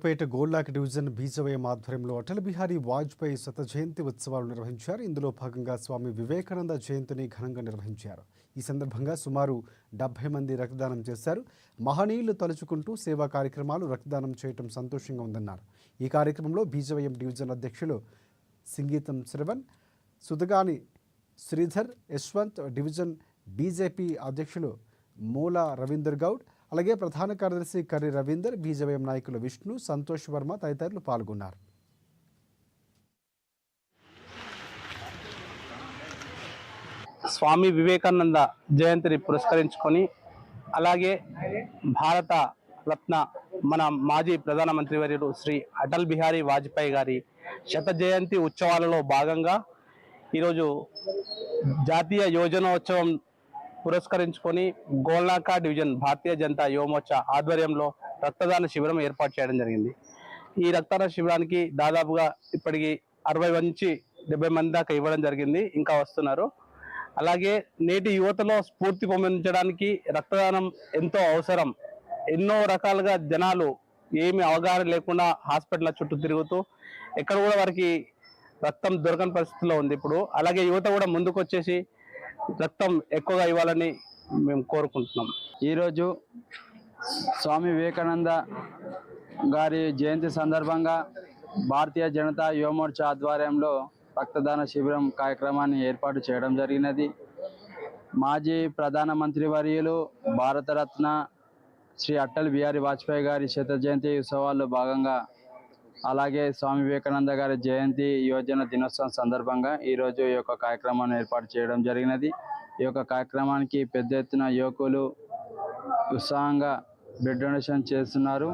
Naidupeta గోల్లాక్ division బీజవయం ఆధ్వర్యంలో అటల్ బిహారీ వాజ్పేయి శత జయంతి ఉత్సవాలు నిర్వహించారు. ఇందులో భాగంగా స్వామి వివేకానంద జయంతిని ఘనంగా నిర్వహించారు. ఈ సందర్భంగా సుమారు 70 మంది రక్తదానం చేశారు. మహనీయులు తలుచుకుంటూ సేవా కార్యక్రమాలు రక్తదానం చేయడం సంతోషంగా ఉందన్నారు. ఈ కార్యక్రమంలో బీజవయం డివిజన్ అధ్యక్షులు సింగీతం శ్రవణ్, సుధగాని శ్రీధర్, యశ్వంత్, డివిజన్ బీజేపీ అధ్యక్షులు మూల రవీందర్ గౌడ్, అలాగే ప్రధాన కార్యదర్శి కర్రి రవీందర్, బీజేవైఎం నాయకులు విష్ణు, సంతోష్ వర్మ తదితరులు పాల్గొన్నారు. స్వామి వివేకానంద జయంతిని పురస్కరించుకొని, అలాగే భారత రత్న మన మాజీ ప్రధానమంత్రి వర్యులు శ్రీ అటల్ బిహారీ వాజ్పేయి గారి శత జయంతి ఉత్సవాలలో భాగంగా ఈరోజు జాతీయ యోజనోత్సవం పురస్కరించుకొని గోల్నాకా డివిజన్ భారతీయ జనతా యువమోర్చా ఆధ్వర్యంలో రక్తదాన శిబిరం ఏర్పాటు చేయడం జరిగింది. ఈ రక్తదాన శిబిరానికి దాదాపుగా ఇప్పటికి 60 నుంచి 70 మంది దాకా ఇవ్వడం జరిగింది. ఇంకా వస్తున్నారు. అలాగే నేటి యువతలో స్ఫూర్తి పొందించడానికి రక్తదానం ఎంతో అవసరం. ఎన్నో రకాలుగా జనాలు ఏమి అవగాహన లేకుండా హాస్పిటల్ చుట్టూ తిరుగుతూ ఎక్కడ కూడా వారికి రక్తం దొరకని పరిస్థితిలో ఉంది ఇప్పుడు. అలాగే యువత కూడా ముందుకు వచ్చేసి రక్తం ఎక్కువగా ఇవ్వాలని మేము కోరుకుంటున్నాం. ఈరోజు స్వామి వివేకానంద గారి జయంతి సందర్భంగా భారతీయ జనతా యువమోర్చా ఆధ్వర్యంలో రక్తదాన శిబిరం కార్యక్రమాన్ని ఏర్పాటు చేయడం జరిగినది. మాజీ ప్రధానమంత్రి వర్యులు భారతరత్న శ్రీ అటల్ బిహారీ వాజ్పేయి గారి శత జయంతి ఉత్సవాల్లో భాగంగా, అలాగే స్వామి వివేకానంద గారి జయంతి యోజన దినోత్సవం సందర్భంగా ఈరోజు ఈ యొక్క కార్యక్రమాన్ని ఏర్పాటు చేయడం జరిగినది. ఈ యొక్క కార్యక్రమానికి పెద్ద ఎత్తున యువకులు ఉత్సాహంగా బ్లడ్ డొనేషన్ చేస్తున్నారు.